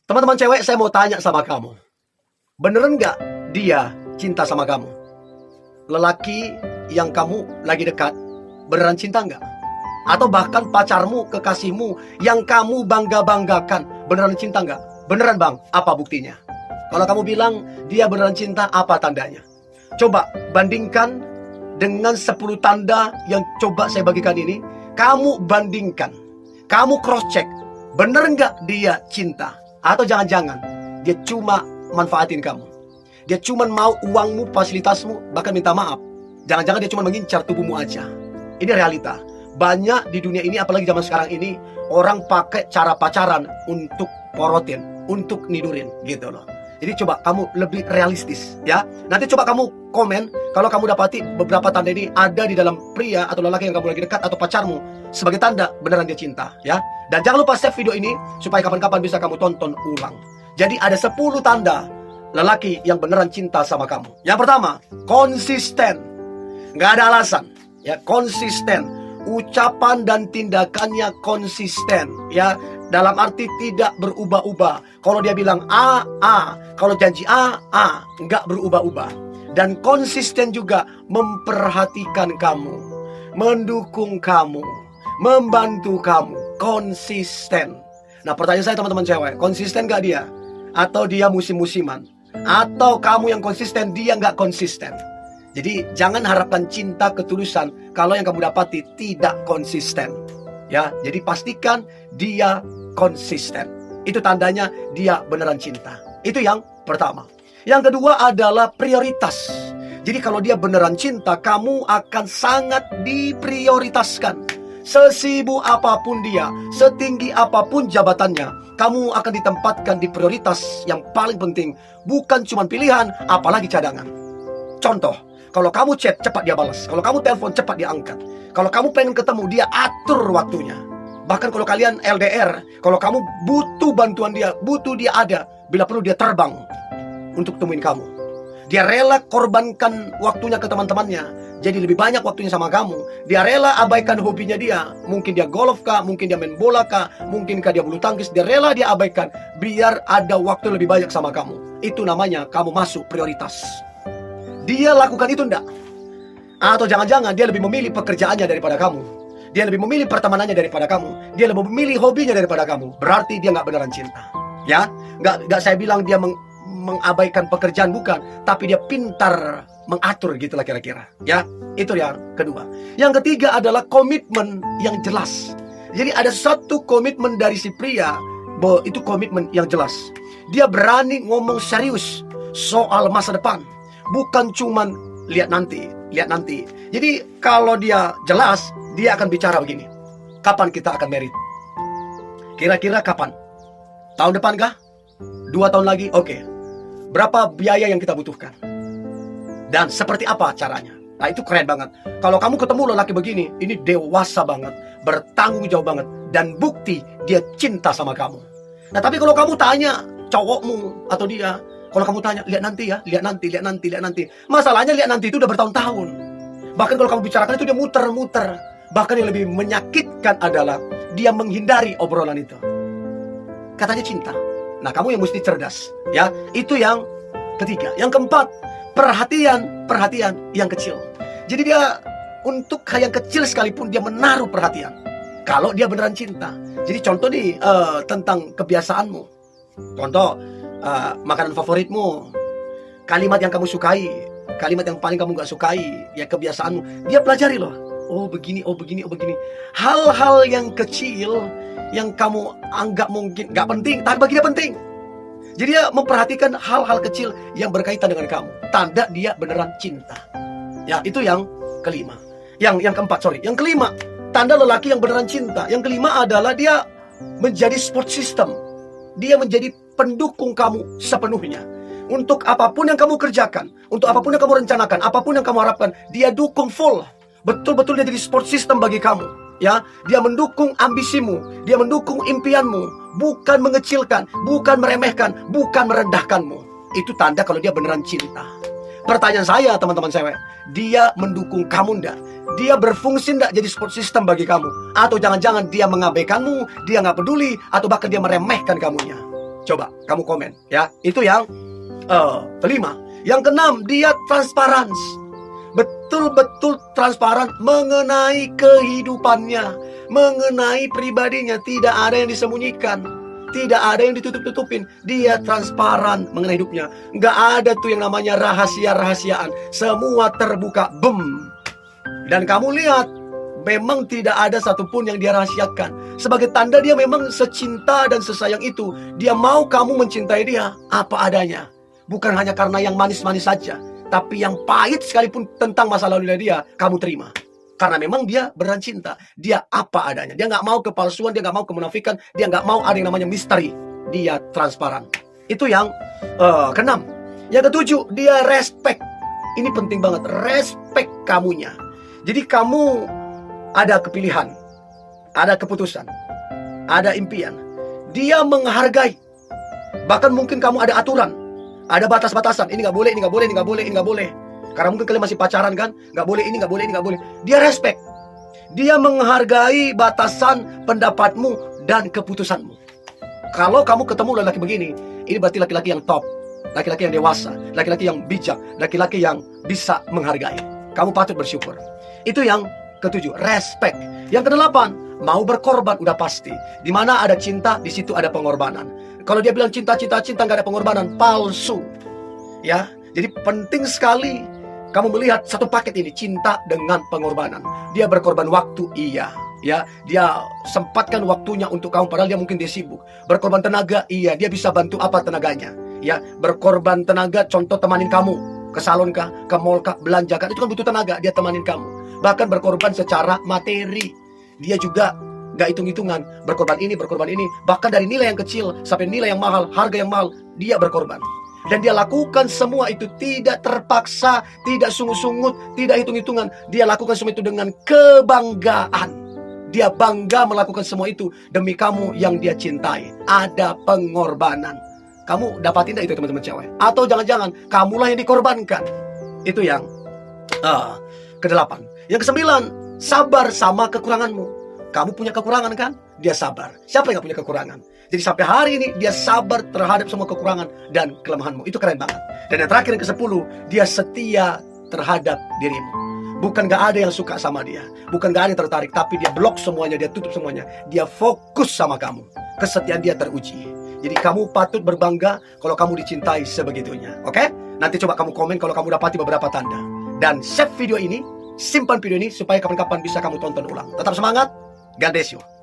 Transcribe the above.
Teman-teman cewek, saya mau tanya sama kamu. Beneran nggak dia cinta sama kamu? Lelaki yang kamu lagi dekat, beneran cinta nggak? Atau bahkan pacarmu, kekasihmu yang kamu bangga-banggakan, beneran cinta nggak? Beneran bang, apa buktinya? Kalau kamu bilang dia beneran cinta, apa tandanya? Coba bandingkan dengan 10 tanda yang coba saya bagikan ini. Kamu bandingkan, kamu cross check, bener nggak dia cinta? Atau jangan-jangan dia cuma manfaatin kamu, dia cuma mau uangmu, fasilitasmu, bahkan minta maaf. Jangan-jangan dia cuma mengincar tubuhmu aja. Ini realita. Banyak di dunia ini, apalagi zaman sekarang ini, orang pakai cara pacaran untuk porotin, untuk nidurin gitu loh. Jadi coba kamu lebih realistis ya. Nanti coba kamu komen kalau kamu dapati beberapa tanda ini ada di dalam pria atau lelaki yang kamu lagi dekat atau pacarmu sebagai tanda beneran dia cinta ya. Dan jangan lupa save video ini supaya kapan-kapan bisa kamu tonton ulang. Jadi ada 10 tanda lelaki yang beneran cinta sama kamu. Yang pertama, konsisten. Nggak ada alasan ya, konsisten. Ucapan dan tindakannya konsisten ya. Dalam arti tidak berubah-ubah. Kalau dia bilang A. Kalau janji A, nggak berubah-ubah. Dan konsisten juga memperhatikan kamu, mendukung kamu, membantu kamu. Konsisten. Nah pertanyaan saya teman-teman cewek, konsisten nggak dia? Atau dia musim-musiman? Atau kamu yang konsisten, dia nggak konsisten? Jadi jangan harapkan cinta ketulusan kalau yang kamu dapati tidak konsisten. Ya, jadi pastikan dia konsisten. Itu tandanya dia beneran cinta. Itu yang pertama. Yang kedua adalah prioritas. Jadi kalau dia beneran cinta, kamu akan sangat diprioritaskan. Sesibuk apapun dia, setinggi apapun jabatannya, kamu akan ditempatkan di prioritas yang paling penting. Bukan cuma pilihan, apalagi cadangan. Contoh, kalau kamu chat, cepat dia balas. Kalau kamu telepon, cepat dia angkat. Kalau kamu pengen ketemu, dia atur waktunya. Bahkan kalau kalian LDR, kalau kamu butuh bantuan dia, butuh dia ada, bila perlu dia terbang untuk temuin kamu. Dia rela korbankan waktunya ke teman-temannya, jadi lebih banyak waktunya sama kamu. Dia rela abaikan hobinya dia. Mungkin dia golf kah, mungkin dia main bola kah, mungkinkah dia bulu tangkis. Dia rela dia abaikan, biar ada waktu lebih banyak sama kamu. Itu namanya kamu masuk prioritas. Dia lakukan itu enggak? Atau jangan-jangan dia lebih memilih pekerjaannya daripada kamu. Dia lebih memilih pertemanannya daripada kamu. Dia lebih memilih hobinya daripada kamu. Berarti dia nggak beneran cinta. Ya, nggak saya bilang dia mengabaikan pekerjaan, bukan. Tapi dia pintar mengatur gitulah kira-kira. Ya, itu yang kedua. Yang ketiga adalah komitmen yang jelas. Jadi ada satu komitmen dari si pria, bahwa itu komitmen yang jelas. Dia berani ngomong serius soal masa depan. Bukan cuman lihat nanti. Jadi kalau dia jelas, dia akan bicara begini. Kapan kita akan married? Kira-kira kapan? Tahun depan kah? 2 tahun lagi? Oke. Berapa biaya yang kita butuhkan? Dan seperti apa caranya? Nah itu keren banget. Kalau kamu ketemu lelaki begini, ini dewasa banget, bertanggung jawab banget, dan bukti dia cinta sama kamu. Nah tapi kalau kamu tanya cowokmu atau dia, kalau kamu tanya, lihat nanti. Masalahnya lihat nanti itu udah bertahun-tahun. Bahkan kalau kamu bicarakan itu dia muter-muter. Bahkan yang lebih menyakitkan adalah dia menghindari obrolan itu. Katanya cinta. Nah kamu yang mesti cerdas. Ya, itu yang ketiga. Yang keempat, perhatian yang kecil. Jadi dia untuk hal yang kecil sekalipun dia menaruh perhatian. Kalau dia beneran cinta. Jadi contoh nih tentang kebiasaanmu. Contoh, makanan favoritmu, kalimat yang kamu sukai, kalimat yang paling kamu gak sukai, ya kebiasaanmu, dia pelajari loh. Oh begini. Hal-hal yang kecil yang kamu anggap mungkin gak penting, tapi bagi dia penting. Jadi dia memperhatikan hal-hal kecil yang berkaitan dengan kamu. Tanda dia beneran cinta. Ya itu yang kelima. Yang keempat, sorry. Yang kelima, tanda lelaki yang beneran cinta. Yang kelima adalah dia menjadi support system. Dia menjadi pendukung kamu sepenuhnya. Untuk apapun yang kamu kerjakan, untuk apapun yang kamu rencanakan, apapun yang kamu harapkan, dia dukung full. Betul-betul dia jadi support system bagi kamu. Ya, dia mendukung ambisimu, dia mendukung impianmu, bukan mengecilkan, bukan meremehkan, bukan merendahkanmu. Itu tanda kalau dia beneran cinta. Pertanyaan saya teman-teman cewek, dia mendukung kamu enggak? Dia berfungsi enggak jadi support system bagi kamu? Atau jangan-jangan dia mengabaikanmu, dia nggak peduli, atau bahkan dia meremehkan kamunya? Coba kamu komen ya. Itu yang kelima. Yang keenam, dia transparan. Betul-betul transparan mengenai kehidupannya, mengenai pribadinya. Tidak ada yang disembunyikan, tidak ada yang ditutup-tutupin. Dia transparan mengenai hidupnya. Nggak ada tuh yang namanya rahasia-rahasiaan. Semua terbuka, dan kamu lihat, memang tidak ada satupun yang dia rahasiakan. Sebagai tanda dia memang secinta dan sesayang itu. Dia mau kamu mencintai dia apa adanya. Bukan hanya karena yang manis-manis saja, tapi yang pahit sekalipun tentang masa lalu dia, kamu terima. Karena memang dia beneran cinta. Dia apa adanya. Dia nggak mau kepalsuan, dia nggak mau kemunafikan, dia nggak mau ada yang namanya misteri. Dia transparan. Itu yang keenam. Yang ketujuh, dia respect. Ini penting banget, respect kamunya. Jadi kamu ada kepilihan, ada keputusan, ada impian. Dia menghargai. Bahkan mungkin kamu ada aturan, ada batas-batasan. Ini nggak boleh, ini nggak boleh, ini nggak boleh, ini nggak boleh. Karena mungkin kalian masih pacaran kan, nggak boleh ini, nggak boleh ini, nggak boleh. Dia respect. Dia menghargai batasan pendapatmu dan keputusanmu. Kalau kamu ketemu laki-laki begini, ini berarti laki-laki yang top, laki-laki yang dewasa, laki-laki yang bijak, laki-laki yang bisa menghargai. Kamu patut bersyukur. Itu yang ketujuh, respect. Yang kedelapan, mau berkorban, udah pasti. Di mana ada cinta, di situ ada pengorbanan. Kalau dia bilang cinta, nggak ada pengorbanan, palsu. Ya, jadi penting sekali kamu melihat satu paket ini, cinta dengan pengorbanan. Dia berkorban waktu, iya. Ya, dia sempatkan waktunya untuk kamu, padahal dia mungkin dia sibuk. Berkorban tenaga, iya. Dia bisa bantu apa tenaganya? Ya, berkorban tenaga, contoh temanin kamu ke salon kah, ke mall kah, belanja kah, itu kan butuh tenaga, dia temanin kamu. Bahkan berkorban secara materi. Dia juga gak hitung-hitungan, berkorban ini, bahkan dari nilai yang kecil sampai nilai yang mahal, harga yang mahal, dia berkorban. Dan dia lakukan semua itu tidak terpaksa, tidak sungut-sungut, tidak hitung-hitungan. Dia lakukan semua itu dengan kebanggaan. Dia bangga melakukan semua itu demi kamu yang dia cintai. Ada pengorbanan. Kamu dapatin itu teman-teman cewek? Atau jangan-jangan kamulah yang dikorbankan? Itu yang kedelapan. Yang kesembilan, sabar sama kekuranganmu. Kamu punya kekurangan kan? Dia sabar. Siapa yang gak punya kekurangan? Jadi sampai hari ini dia sabar terhadap semua kekurangan dan kelemahanmu. Itu keren banget. Dan yang terakhir, yang ke-10, dia setia terhadap dirimu. Bukan gak ada yang suka sama dia, bukan gak ada yang tertarik, tapi dia blok semuanya, dia tutup semuanya. Dia fokus sama kamu. Kesetiaan dia teruji. Jadi kamu patut berbangga kalau kamu dicintai sebegitunya. Oke? Nanti coba kamu komen kalau kamu dapati beberapa tanda. Dan save video ini, simpan video ini supaya kapan-kapan bisa kamu tonton ulang. Tetap semangat. God bless you.